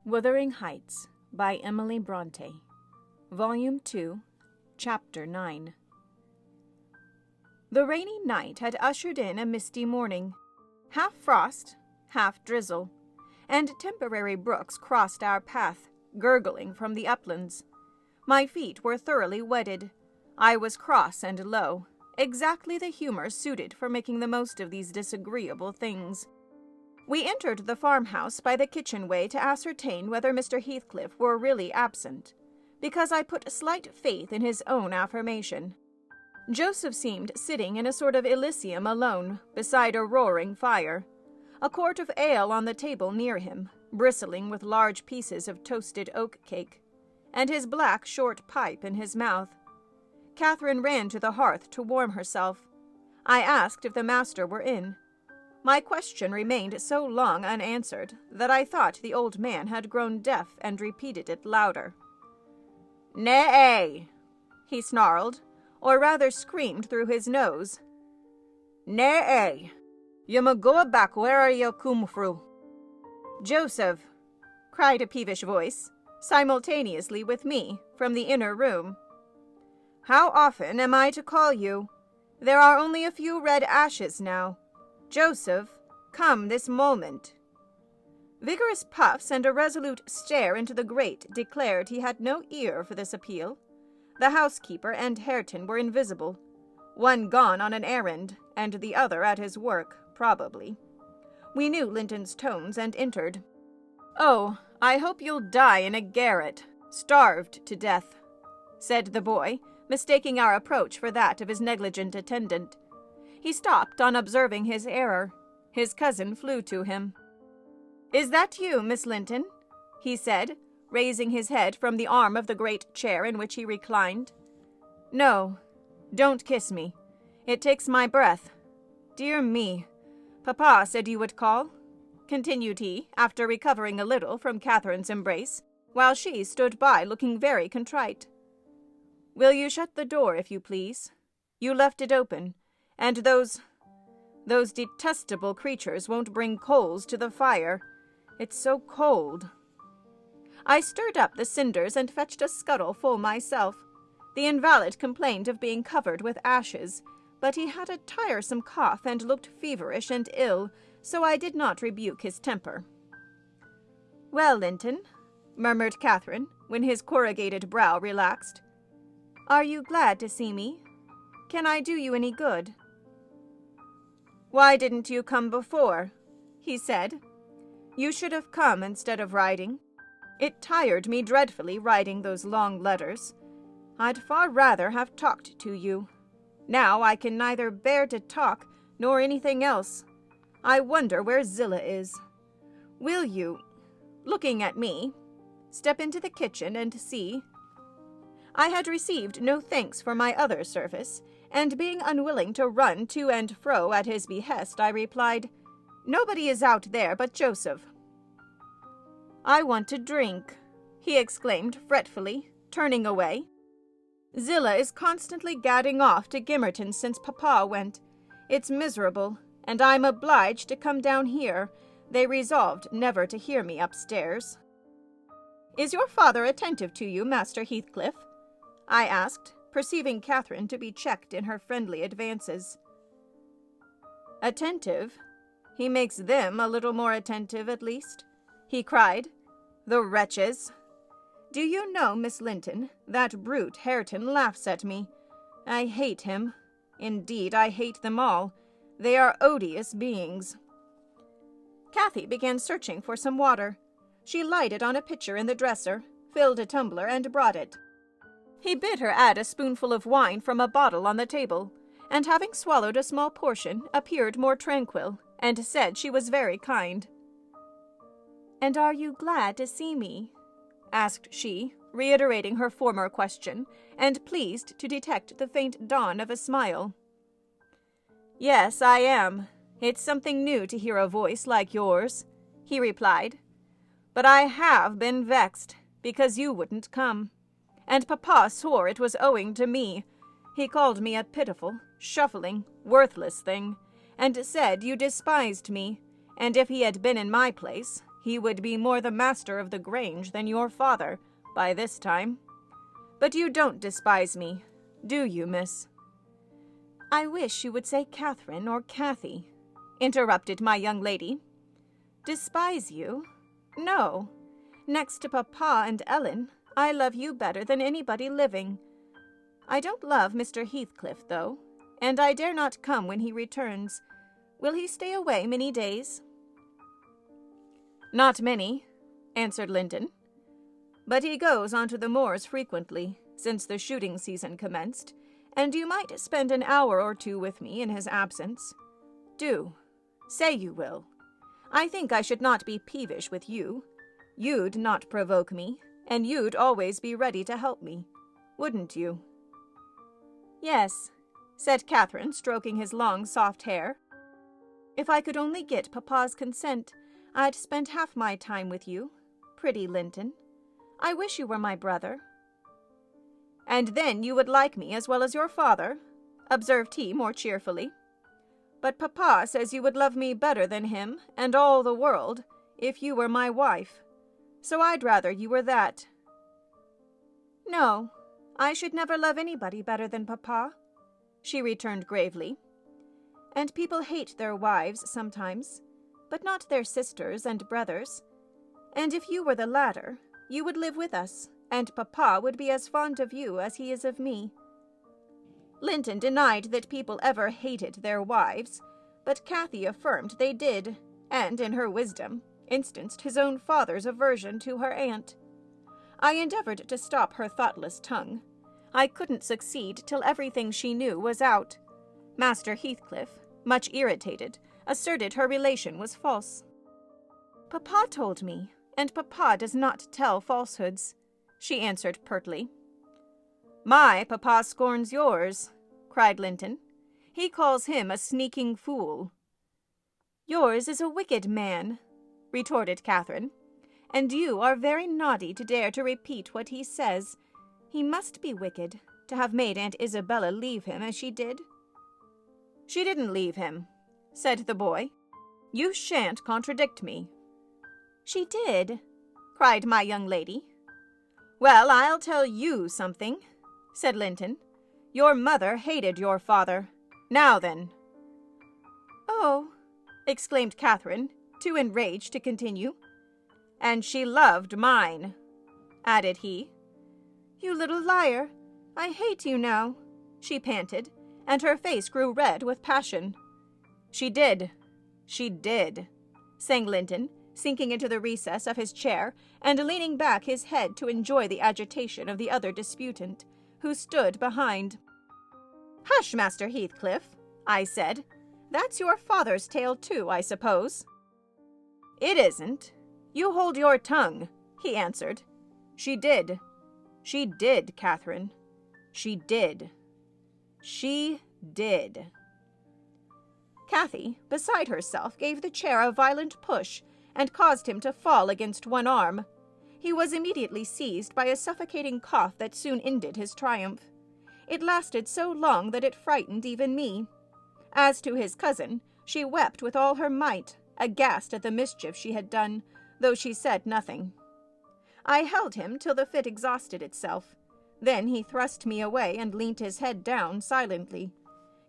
Wuthering Heights by Emily Brontë, Volume 2, Chapter 9. The rainy night had ushered in a misty morning, half frost, half drizzle, and temporary brooks crossed our path, gurgling from the uplands. My feet were thoroughly wetted. I was cross and low, exactly the humor suited for making the most of these disagreeable things. We entered the farmhouse by the kitchen-way to ascertain whether Mr. Heathcliff were really absent, because I put slight faith in his own affirmation. Joseph seemed sitting in a sort of Elysium alone, beside a roaring fire, a quart of ale on the table near him, bristling with large pieces of toasted oat cake, and his black short pipe in his mouth. Catherine ran to the hearth to warm herself. I asked if the master were in. My question remained so long unanswered that I thought the old man had grown deaf and repeated it louder. "Nay," he snarled, or rather screamed through his nose. "Nay, you may go back where you come fro." "Joseph," cried a peevish voice, simultaneously with me, from the inner room. "How often am I to call you? There are only a few red ashes now. Joseph, come this moment." Vigorous puffs and a resolute stare into the grate declared he had no ear for this appeal. The housekeeper and Hareton were invisible, one gone on an errand, and the other at his work, probably. We knew Linton's tones and entered. "Oh, I hope you'll die in a garret, starved to death," said the boy, mistaking our approach for that of his negligent attendant. He stopped on observing his error. His cousin flew to him. "Is that you, Miss Linton?" he said, raising his head from the arm of the great chair in which he reclined. "No, don't kiss me. It takes my breath. Dear me, Papa said you would call," continued he, after recovering a little from Catherine's embrace, while she stood by looking very contrite. "Will you shut the door, if you please? You left it open, and those detestable creatures won't bring coals to the fire. It's so cold." I stirred up the cinders and fetched a scuttle full myself. The invalid complained of being covered with ashes, but he had a tiresome cough and looked feverish and ill, so I did not rebuke his temper. "Well, Linton," murmured Catherine, when his corrugated brow relaxed, "are you glad to see me? Can I do you any good?" "Why didn't you come before?" he said. "You should have come instead of writing. It tired me dreadfully writing those long letters. I'd far rather have talked to you. Now I can neither bear to talk nor anything else. I wonder where Zillah is. Will you," looking at me, "step into the kitchen and see?" I had received no thanks for my other service, and being unwilling to run to and fro at his behest, I replied, "Nobody is out there but Joseph." "I want to drink," he exclaimed fretfully, turning away. "Zillah is constantly gadding off to Gimmerton since Papa went. It's miserable, and I'm obliged to come down here. They resolved never to hear me upstairs." "Is your father attentive to you, Master Heathcliff?" I asked, perceiving Catherine to be checked in her friendly advances. "Attentive? He makes them a little more attentive, at least," he cried. "The wretches! Do you know, Miss Linton, that brute Hareton laughs at me. I hate him. Indeed, I hate them all. They are odious beings." Cathy began searching for some water. She lighted on a pitcher in the dresser, filled a tumbler, and brought it. He bid her add a spoonful of wine from a bottle on the table, and having swallowed a small portion, appeared more tranquil, and said she was very kind. "And are you glad to see me?" asked she, reiterating her former question, and pleased to detect the faint dawn of a smile. "Yes, I am. It's something new to hear a voice like yours," he replied. "But I have been vexed, because you wouldn't come. And Papa swore it was owing to me. He called me a pitiful, shuffling, worthless thing, and said you despised me, and if he had been in my place, he would be more the master of the Grange than your father, by this time. But you don't despise me, do you, miss?" "I wish you would say Catherine or Cathy," interrupted my young lady. "Despise you? No. Next to Papa and Ellen, I love you better than anybody living. I don't love Mr. Heathcliff, though, and I dare not come when he returns. Will he stay away many days?" "Not many," answered Linton. "But he goes on to the moors frequently, since the shooting season commenced, and you might spend an hour or two with me in his absence. Do. Say you will. I think I should not be peevish with you. You'd not provoke me, and you'd always be ready to help me. Wouldn't you?" "Yes," said Catherine, stroking his long, soft hair. "If I could only get Papa's consent, I'd spend half my time with you. Pretty Linton. I wish you were my brother." "And then you would like me as well as your father," observed he more cheerfully. "But Papa says you would love me better than him and all the world if you were my wife. So I'd rather you were that." "No, I should never love anybody better than Papa," she returned gravely. "And people hate their wives sometimes, but not their sisters and brothers. And if you were the latter, you would live with us, and Papa would be as fond of you as he is of me." Linton denied that people ever hated their wives, but Cathy affirmed they did, and, in her wisdom, instanced his own father's aversion to her aunt. I endeavored to stop her thoughtless tongue. I couldn't succeed till everything she knew was out. Master Heathcliff, much irritated, asserted her relation was false. "Papa told me, and Papa does not tell falsehoods," she answered pertly. "My Papa scorns yours," cried Linton. "He calls him a sneaking fool." "Yours is a wicked man," retorted Catherine, "and you are very naughty to dare to repeat what he says. He must be wicked, to have made Aunt Isabella leave him as she did." "She didn't leave him," said the boy. "You shan't contradict me." "She did," cried my young lady. "Well, I'll tell you something," said Linton. "Your mother hated your father. Now then." "Oh," exclaimed Catherine, too enraged to continue. "And she loved mine," added he. "You little liar! I hate you now," she panted, and her face grew red with passion. She did, sang Linton, sinking into the recess of his chair and leaning back his head to enjoy the agitation of the other disputant, who stood behind. "Hush, Master Heathcliff," I said. "That's your father's tale too, I suppose." "It isn't. You hold your tongue," he answered. She did, Catherine. She did. She did." Cathy, beside herself, gave the chair a violent push and caused him to fall against one arm. He was immediately seized by a suffocating cough that soon ended his triumph. It lasted so long that it frightened even me. As to his cousin, she wept with all her might, aghast at the mischief she had done, though she said nothing. I held him till the fit exhausted itself. Then he thrust me away and leant his head down silently.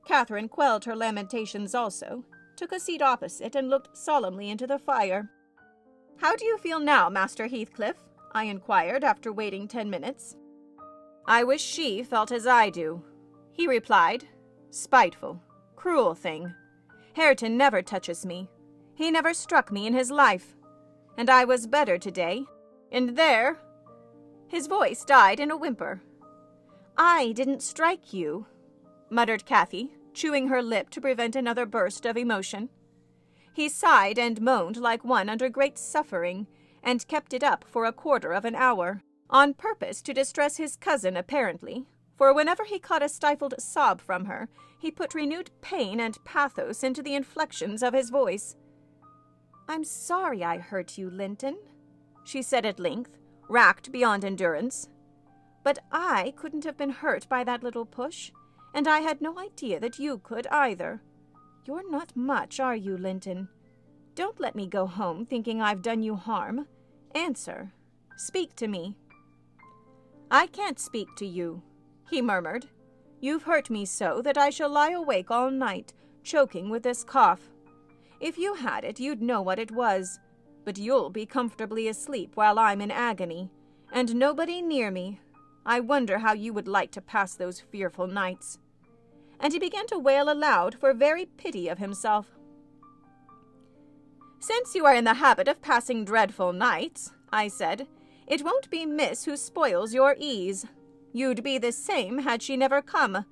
Catherine quelled her lamentations also, took a seat opposite, and looked solemnly into the fire. "How do you feel now, Master Heathcliff?" I inquired after waiting 10 minutes. "I wish she felt as I do," he replied. "Spiteful, cruel thing. Hareton never touches me. He never struck me in his life. And I was better today. And there—" His voice died in a whimper. "I didn't strike you," muttered Cathy, chewing her lip to prevent another burst of emotion. He sighed and moaned like one under great suffering, and kept it up for a quarter of an hour, on purpose to distress his cousin apparently, for whenever he caught a stifled sob from her, he put renewed pain and pathos into the inflections of his voice. "I'm sorry I hurt you, Linton," she said at length, racked beyond endurance. "But I couldn't have been hurt by that little push, and I had no idea that you could either. You're not much, are you, Linton? Don't let me go home thinking I've done you harm. Answer. Speak to me." "I can't speak to you," he murmured. "You've hurt me so that I shall lie awake all night, choking with this cough. If you had it, you'd know what it was. But you'll be comfortably asleep while I'm in agony, and nobody near me. I wonder how you would like to pass those fearful nights." And he began to wail aloud for very pity of himself. "Since you are in the habit of passing dreadful nights," I said, "it won't be Miss who spoils your ease. You'd be the same had she never come.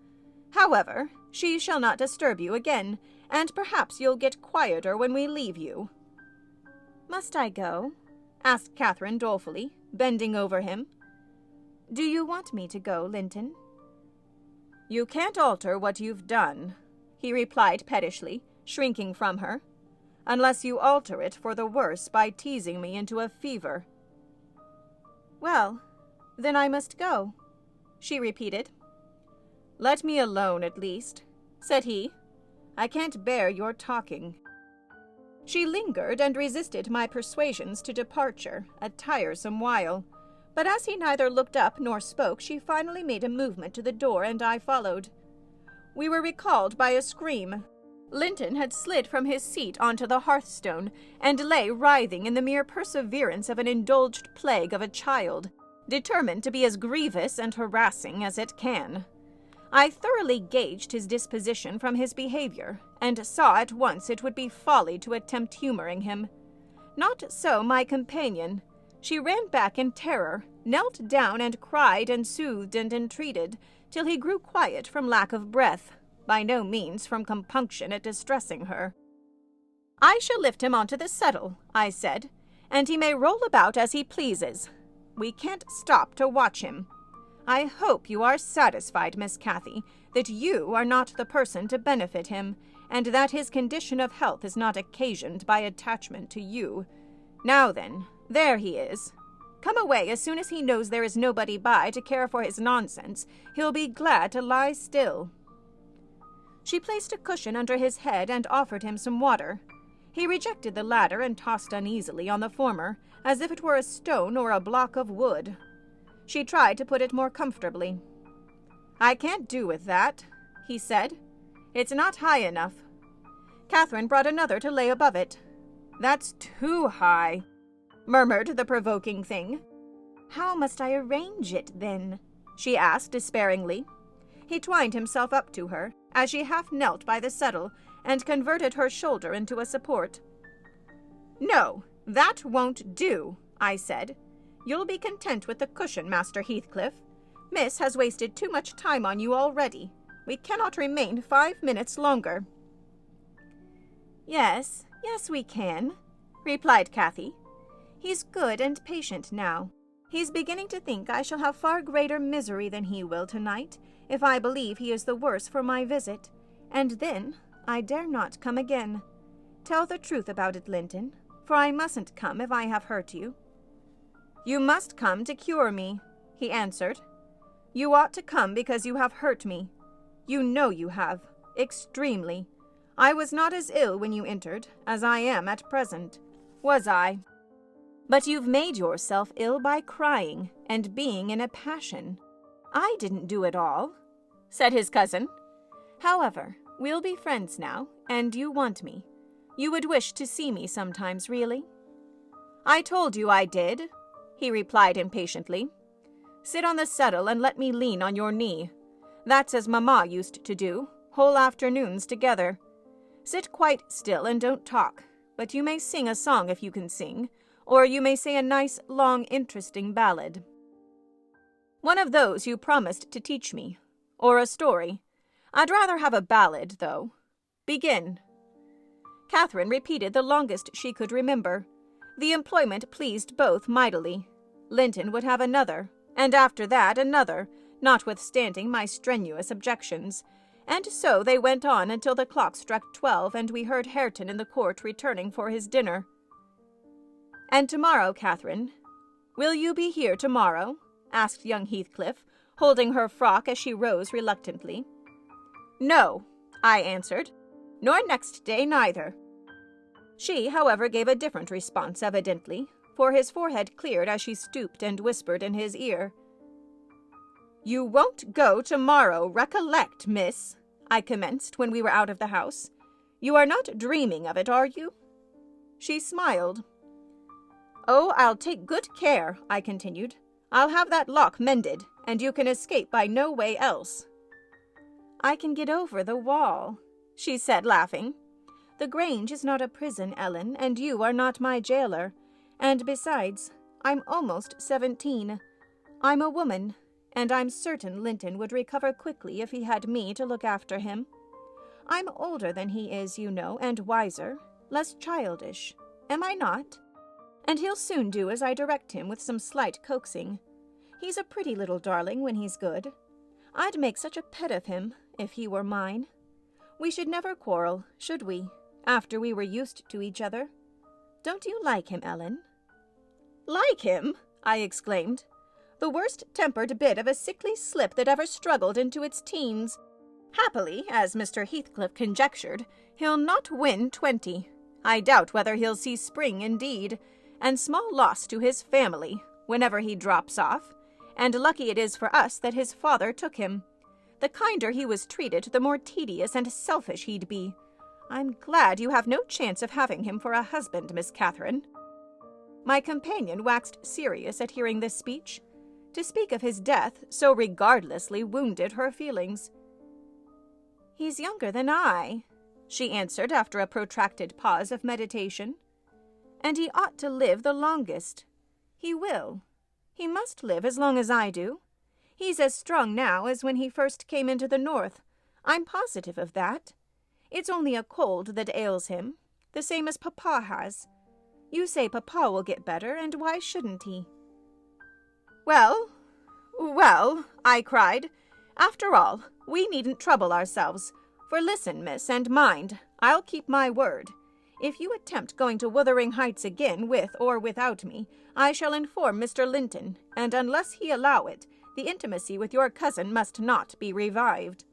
However, she shall not disturb you again, and perhaps you'll get quieter when we leave you." "Must I go?" asked Catherine dolefully, bending over him. "Do you want me to go, Linton?" "You can't alter what you've done," he replied pettishly, shrinking from her, "unless you alter it for the worse by teasing me into a fever." "Well, then I must go," she repeated. "Let me alone, at least," said he. "I can't bear your talking." She lingered and resisted my persuasions to departure, a tiresome while, but as he neither looked up nor spoke, she finally made a movement to the door, and I followed. We were recalled by a scream. Linton had slid from his seat onto the hearthstone, and lay writhing in the mere perseverance of an indulged plague of a child, determined to be as grievous and harassing as it can. I thoroughly gauged his disposition from his behavior, and saw at once it would be folly to attempt humoring him. Not so my companion. She ran back in terror, knelt down and cried and soothed and entreated, till he grew quiet from lack of breath, by no means from compunction at distressing her. "I shall lift him onto the settle," I said, "and he may roll about as he pleases. We can't stop to watch him. I hope you are satisfied, Miss Cathy, that you are not the person to benefit him, and that his condition of health is not occasioned by attachment to you. Now then, there he is. Come away as soon as he knows there is nobody by to care for his nonsense. He'll be glad to lie still." She placed a cushion under his head and offered him some water. He rejected the latter and tossed uneasily on the former, as if it were a stone or a block of wood. She tried to put it more comfortably. "I can't do with that," he said. "It's not high enough." Catherine brought another to lay above it. "That's too high," murmured the provoking thing. "How must I arrange it, then?" she asked despairingly. He twined himself up to her, as she half knelt by the settle, and converted her shoulder into a support. "No, that won't do," I said. "You'll be content with the cushion, Master Heathcliff. Miss has wasted too much time on you already. We cannot remain 5 minutes longer." Yes, we can," replied Cathy. "He's good and patient now. He's beginning to think I shall have far greater misery than he will tonight, if I believe he is the worse for my visit, and then I dare not come again. Tell the truth about it, Linton, for I mustn't come if I have hurt you." "You must come to cure me," he answered. "You ought to come because you have hurt me. You know you have, extremely. I was not as ill when you entered as I am at present, was I? But you've made yourself ill by crying and being in a passion. I didn't do it all," said his cousin. "However, we'll be friends now, and you want me. You would wish to see me sometimes, really?" "I told you I did," he replied impatiently. "Sit on the settle and let me lean on your knee. That's as Mamma used to do, whole afternoons together. Sit quite still and don't talk, but you may sing a song if you can sing, or you may say a nice, long, interesting ballad. One of those you promised to teach me, or a story. I'd rather have a ballad, though. Begin." Catherine repeated the longest she could remember. The employment pleased both mightily. Linton would have another, and after that another, notwithstanding my strenuous objections, and so they went on until the clock struck 12 and we heard Hareton in the court returning for his dinner. "And tomorrow, Catherine, will you be here tomorrow?" asked young Heathcliff, holding her frock as she rose reluctantly. "No," I answered, "nor next day neither." She, however, gave a different response, evidently, for his forehead cleared as she stooped and whispered in his ear. "You won't go tomorrow, recollect, miss," I commenced when we were out of the house. "You are not dreaming of it, are you?" She smiled. "Oh, I'll take good care," I continued. "I'll have that lock mended, and you can escape by no way else." "I can get over the wall," she said, laughing. "The Grange is not a prison, Ellen, and you are not my jailer. And besides, I'm almost 17. I'm a woman, and I'm certain Linton would recover quickly if he had me to look after him. I'm older than he is, you know, and wiser, less childish. Am I not? And he'll soon do as I direct him with some slight coaxing. He's a pretty little darling when he's good. I'd make such a pet of him, if he were mine. We should never quarrel, should we, after we were used to each other? Don't you like him, Ellen?" "Like him?" I exclaimed. "The worst-tempered bit of a sickly slip that ever struggled into its teens. Happily, as Mr. Heathcliff conjectured, he'll not win 20. I doubt whether he'll see spring indeed, and small loss to his family, whenever he drops off, and lucky it is for us that his father took him. The kinder he was treated, the more tedious and selfish he'd be. I'm glad you have no chance of having him for a husband, Miss Catherine." My companion waxed serious at hearing this speech. To speak of his death so regardlessly wounded her feelings. "He's younger than I," she answered after a protracted pause of meditation. "And he ought to live the longest. He will. He must live as long as I do. He's as strong now as when he first came into the North. I'm positive of that. It's only a cold that ails him, the same as Papa has. You say Papa will get better, and why shouldn't he?" Well, I cried. "After all, we needn't trouble ourselves. For listen, miss, and mind, I'll keep my word. If you attempt going to Wuthering Heights again, with or without me, I shall inform Mr. Linton, and unless he allow it, the intimacy with your cousin must not be revived."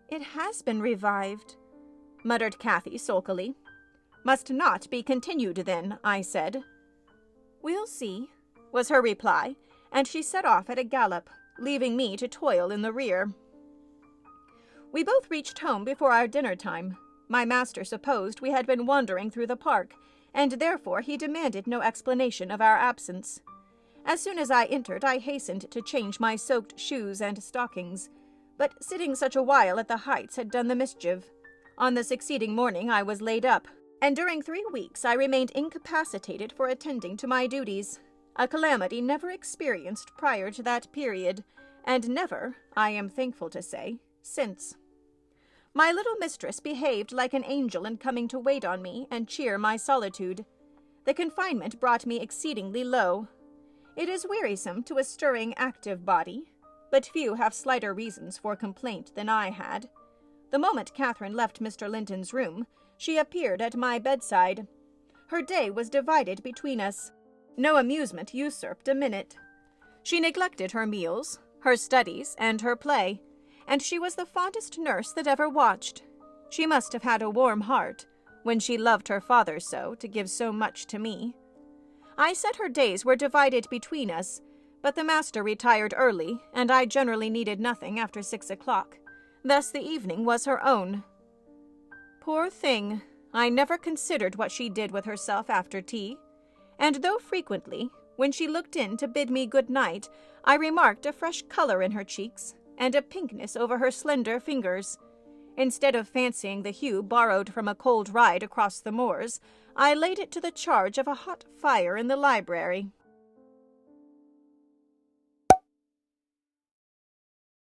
"It has been revived," muttered Cathy sulkily. "Must not be continued, then," I said. "We'll see," was her reply, and she set off at a gallop, leaving me to toil in the rear. We both reached home before our dinner time. My master supposed we had been wandering through the park, and therefore he demanded no explanation of our absence. As soon as I entered, I hastened to change my soaked shoes and stockings, but sitting such a while at the Heights had done the mischief. On the succeeding morning I was laid up, and during 3 weeks I remained incapacitated for attending to my duties, a calamity never experienced prior to that period, and never, I am thankful to say, since. My little mistress behaved like an angel in coming to wait on me and cheer my solitude. The confinement brought me exceedingly low. It is wearisome to a stirring, active body, but few have slighter reasons for complaint than I had. The moment Catherine left Mr. Linton's room, she appeared at my bedside. Her day was divided between us. No amusement usurped a minute. She neglected her meals, her studies, and her play, and she was the fondest nurse that ever watched. She must have had a warm heart, when she loved her father so, to give so much to me. I said her days were divided between us, but the master retired early, and I generally needed nothing after 6 o'clock. Thus the evening was her own. Poor thing, I never considered what she did with herself after tea, and though frequently, when she looked in to bid me good night, I remarked a fresh color in her cheeks, and a pinkness over her slender fingers. Instead of fancying the hue borrowed from a cold ride across the moors, I laid it to the charge of a hot fire in the library.